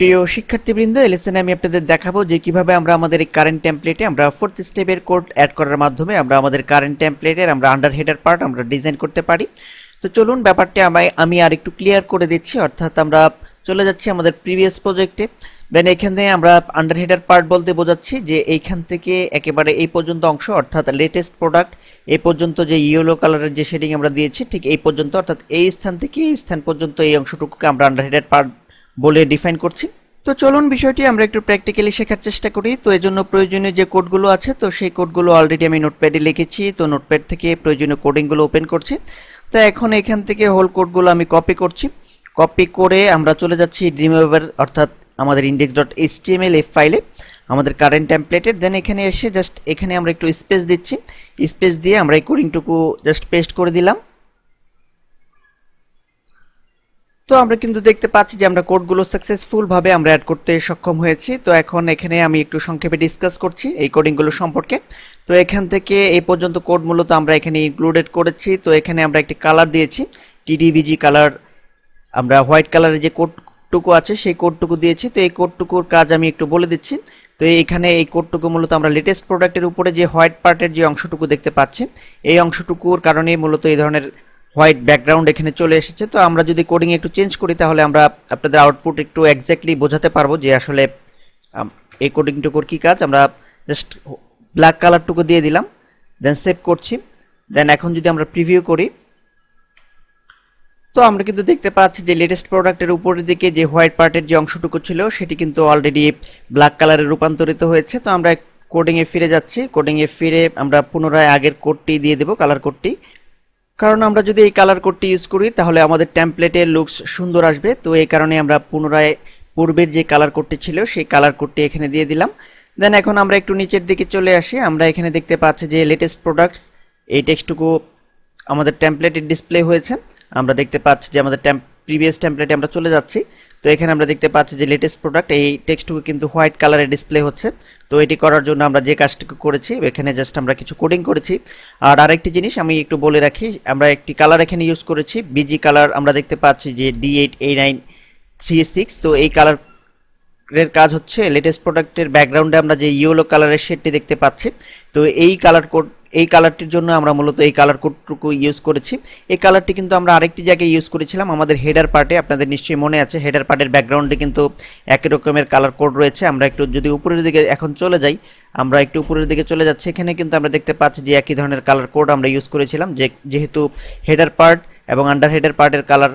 প্রিয় শিক্ষার্থীবৃন্দ, এই লেসনে আমি আপনাদের দেখাবো যে কিভাবে আমরা আমাদের এই কারেন্ট টেমপ্লেটে আমরা ফোর্থ স্টেপের কোড অ্যাড করার মাধ্যমে আমরা আমাদের কারেন্ট টেমপ্লেটের আমরা আন্ডার হেডার পার্ট আমরা ডিজাইন করতে পারি। তো চলুন ব্যাপারটা আমি আর একটু ক্লিয়ার করে দিচ্ছি। অর্থাৎ আমরা চলে যাচ্ছি আমাদের প্রিভিয়াস প্রজেক্টে। দেন এখানে আমরা আন্ডার হেডার পার্ট বলতে বোঝাচ্ছি যে এইখান থেকে একেবারে এই পর্যন্ত অংশ, অর্থাৎ লেটেস্ট প্রোডাক্ট এই পর্যন্ত যে ইয়েলো কালারের যে শেডিং আমরা দিয়েছি ঠিক এই পর্যন্ত, অর্থাৎ এই স্থান থেকে এই স্থান পর্যন্ত এই অংশটুকুকে আমরা আন্ডার হেডার পার্ট বলে ডিফাইন করছি। তো চলুন বিষয়টি আমরা একটু প্র্যাকটিক্যালি শেখার চেষ্টা করি। তো এর জন্য প্রয়োজনীয় যে কোডগুলো আছে তো সেই কোডগুলো অলরেডি আমি নোটপ্যাডে লিখেছি। তো নোটপ্যাড থেকে প্রয়োজনীয় কোডিংগুলো ওপেন করছি। তো এখন এখান থেকে হোল কোডগুলো আমি কপি করছি। কপি করে আমরা চলে যাচ্ছি ড্রিমওয়েভার অর্থাৎ আমাদের index.html এই ফাইলে আমাদের কারেন্ট টেমপ্লেটের। দেন এখানে এসে জাস্ট এখানে আমরা একটু স্পেস দিচ্ছি। স্পেস দিয়ে আমরা এই কোডিংটুকু জাস্ট পেস্ট করে দিলাম। তো আমরা কিন্তু দেখতে পাচ্ছি যে আমরা কোডগুলো সাকসেসফুল ভাবে আমরা অ্যাড করতে সক্ষম হয়েছি। তো এখন এখানে আমি একটু সংক্ষেপে ডিসকাস করছি এই কোডিংগুলো সম্পর্কে। তো এখান থেকে এই পর্যন্ত কোড মূলত আমরা এখানে ইনক্লুডেড করেছি। তো এখানে আমরা একটি কালার দিয়েছি, টিডিবিজি কালার। আমরা হোয়াইট কালারের যে কোডটুকু আছে সেই কোডটুকু দিয়েছি। তো এই কোডটুকুর কাজ আমি একটু বলে দিচ্ছি। তো এখানে এই কোডটুকু মূলত আমরা লেটেস্ট প্রোডাক্টের উপরে যে হোয়াইট পার্টের যে অংশটুকু দেখতে পাচ্ছি এই অংশটুকুর কারণে মূলত এই ধরনের হোয়াইট ব্যাকগ্রাউন্ড এখানে চলে এসেছে। তো আমরা যদি কোডিং একটু চেঞ্জ করি তাহলে আমরা আপনাদের আউটপুট একটু এক্স্যাক্টলি বোঝাতে পারবো যে আসলে এই কোডিংটুকুর কি কাজ। আমরা জাস্ট ব্ল্যাক কালারটুকু দিয়ে দিলাম, দেন সেভ করছি। দেন এখন যদি আমরা প্রিভিউ করি তো আমরা কিন্তু দেখতে পাচ্ছি যে লেটেস্ট প্রোডাক্টের উপরের দিকে যে হোয়াইট পার্টের যে অংশটুকু ছিল সেটি কিন্তু অলরেডি ব্ল্যাক কালারে রূপান্তরিত হয়েছে। তো আমরা কোডিংয়ে ফিরে যাচ্ছি। কোডিংয়ে ফিরে আমরা পুনরায় আগের কোডটি দিয়ে দেব, কালার কোডটি। কারণ আমরা যদি এই কালার কোডটি ইউজ করি তাহলে আমাদের টেমপ্লেটের লুকস সুন্দর আসবে। তো এই কারণে আমরা পুনরায় পূর্বের যে কালার কোডটি ছিল সেই কালার কোডটি এখানে দিয়ে দিলাম। দেন এখন আমরা একটু নিচের দিকে চলে আসি। আমরা এখানে দেখতে পাচ্ছি যে লেটেস্ট প্রোডাক্টস এই টেক্সটটুকু আমাদের টেমপ্লেটে ডিসপ্লে হয়েছে। আমরা দেখতে পাচ্ছি যে আমাদের প্রিভিয়াস টেমপ্লেটে আমরা চলে যাচ্ছি। তো এখানে আমরা দেখতে পাচ্ছি যে লেটেস্ট প্রোডাক্ট এই টেক্সটটুকু কিন্তু হোয়াইট কালারে ডিসপ্লে হচ্ছে। তো এটি করার জন্য আমরা যে কাজটুকু করেছি এখানে জাস্ট আমরা কিছু কোডিং করেছি। আর আরেকটি জিনিস আমি একটু বলে রাখি, আমরা একটি কালার এখানে ইউজ করেছি, বিজি কালার। আমরা দেখতে পাচ্ছি যে D8A936। তো এই কালারের কাজ হচ্ছে লেটেস্ট প্রোডাক্টের ব্যাকগ্রাউন্ডে আমরা যে ইয়েলো কালারের শেডটি দেখতে পাচ্ছি তো এই কালারটির জন্য আমরা মূলত এই কালার কোডটুকু ইউজ করেছি। এই কালারটি কিন্তু আমরা আরেকটি জায়গায় ইউজ করেছিলাম আমাদের হেডার পার্টে। আপনাদের নিশ্চয়ই মনে আছে হেডার পার্টের ব্যাকগ্রাউন্ডে কিন্তু একই রকমের কালার কোড রয়েছে। আমরা একটু যদি উপরের দিকে এখন চলে যাই, আমরা একটু উপরের দিকে চলে যাচ্ছি। এখানে কিন্তু আমরা দেখতে পাচ্ছি যে একই ধরনের কালার কোড আমরা ইউজ করেছিলাম। যেহেতু হেডার পার্ট এবং আন্ডার হেডার পার্টের কালার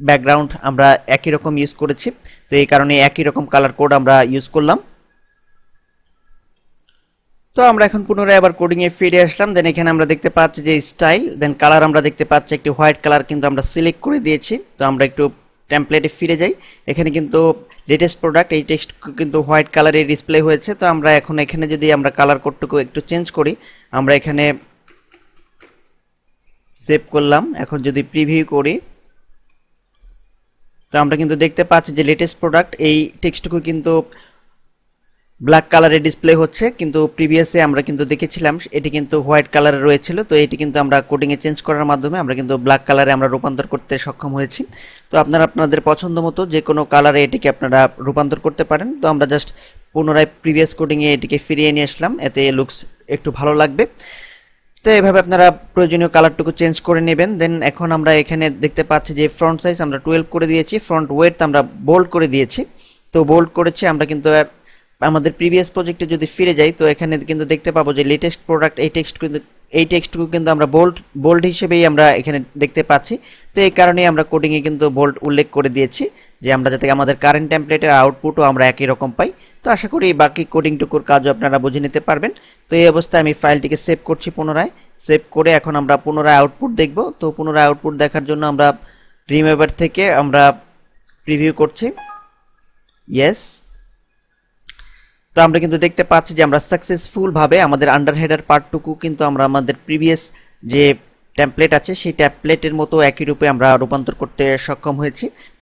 ব্যাকগ্রাউন্ড আমরা একই রকম ইউজ করেছি, তো এই কারণে একই রকম কালার কোড আমরা ইউজ করলাম। তো আমরা এখন পুনরায় আবার কোডিংয়ে ফিরে আসলাম। দেন এখানে আমরা দেখতে পাচ্ছি যে স্টাইল, দেন কালার আমরা দেখতে পাচ্ছি একটি হোয়াইট কালার কিন্তু আমরা সিলেক্ট করে দিয়েছি। তো আমরা একটু টেমপ্লেটে ফিরে যাই। এখানে কিন্তু লেটেস্ট প্রোডাক্ট এই টেক্সট কিন্তু হোয়াইট কালারে ডিসপ্লে হয়েছে। তো আমরা এখন এখানে যদি আমরা কালার কোডটুকু একটু চেঞ্জ করি, আমরা এখানে সেভ করলাম। এখন যদি প্রিভিউ করি তো আমরা কিন্তু দেখতে পাচ্ছি যে লেটেস্ট প্রোডাক্ট এই টেক্সটটুকু কিন্তু ব্ল্যাক কালারে ডিসপ্লে হচ্ছে, কিন্তু প্রিভিয়াসে আমরা কিন্তু দেখেছিলাম এটি কিন্তু হোয়াইট কালারে রয়েছিল। তো এটি কিন্তু আমরা কোডিংয়ে চেঞ্জ করার মাধ্যমে আমরা কিন্তু ব্ল্যাক কালারে আমরা রূপান্তর করতে সক্ষম হয়েছি। তো আপনারা আপনাদের পছন্দ মতো যে কোনো কালারে এটিকে আপনারা রূপান্তর করতে পারেন। তো আমরা জাস্ট পুনরায় প্রিভিয়াস কোডিংয়ে এটিকে ফিরিয়ে নিয়ে আসলাম, এতে লুকস একটু ভালো লাগবে। তো এভাবে আপনারা প্রয়োজনীয় কালারটুকু চেঞ্জ করে নেবেন। দেন এখন আমরা এখানে দেখতে পাচ্ছি যে ফ্রন্ট সাইজ আমরা 12 করে দিয়েছি, ফ্রন্ট ওয়েট আমরা বোল্ড করে দিয়েছি। তো বোল্ড করেছি আমরা কিন্তু আমাদের প্রিভিয়াস প্রজেক্টে যদি ফিরে যাই তো এখানে কিন্তু দেখতে পাবো যে লেটেস্ট প্রোডাক্ট এই টেক্সটটুকু কিন্তু আমরা বোল্ড হিসেবেই আমরা এখানে দেখতে পাচ্ছি। তো এই কারণেই আমরা কোডিংয়ে কিন্তু বোল্ড উল্লেখ করে দিয়েছি যে আমরা যাতে আমাদের কারেন্ট টেমপ্লেটের আউটপুটও আমরা একই রকম পাই। তো আশা করি বাকি কোডিংটুকুর কাজও আপনারা বুঝে নিতে পারবেন। তো এই অবস্থায় আমি ফাইলটিকে সেভ করছি, পুনরায় সেভ করে এখন আমরা পুনরায় আউটপুট দেখব। তো পুনরায় আউটপুট দেখার জন্য আমরা ড্রিমওয়েভার থেকে আমরা প্রিভিউ করছি, ইয়েস। তো আমরা কিন্তু দেখতে পাচ্ছি যে আমরা সাকসেসফুল ভাবে আমাদের আন্ডার হেডার পার্টটুকু কিন্তু আমরা আমাদের প্রিভিয়াস যে টেমপ্লেট আছে সেই টেমপ্লেটের মতো একই রূপে আমরা রূপান্তর করতে সক্ষম হয়েছি।